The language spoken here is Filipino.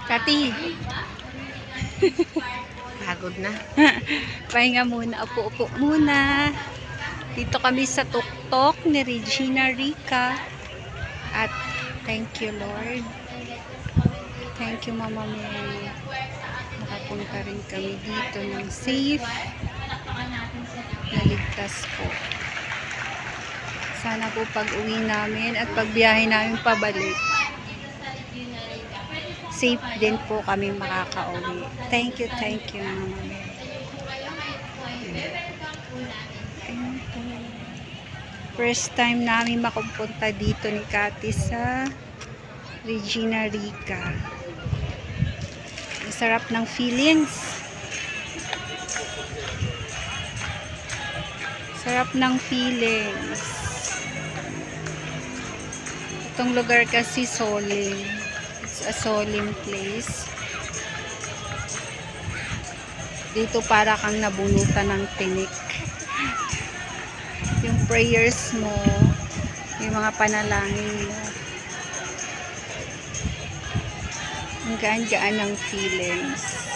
Kati, Pagod na. pahinga muna. Upo-upo muna. Dito kami sa tuktok ni Regina Rica. At thank you, Lord. Thank you, Mama Mary. Nakapunta rin kami dito ng safe. Naligtas po. Sana po pag-uwi namin at pagbiyahe namin pabalik, safe din po kami makaka-uwi. Thank you, Mama Mary. Ayun po. First time namin makapunta dito ni Kati sa Regina Rica. Ang sarap ng feelings. Sarap ng feelings. Itong lugar kasi solemn. It's a solemn place. Dito para kang nabunutan ng tinik. Yung prayers mo, yung mga panalangin mo, ang gaan-gaan ng feelings.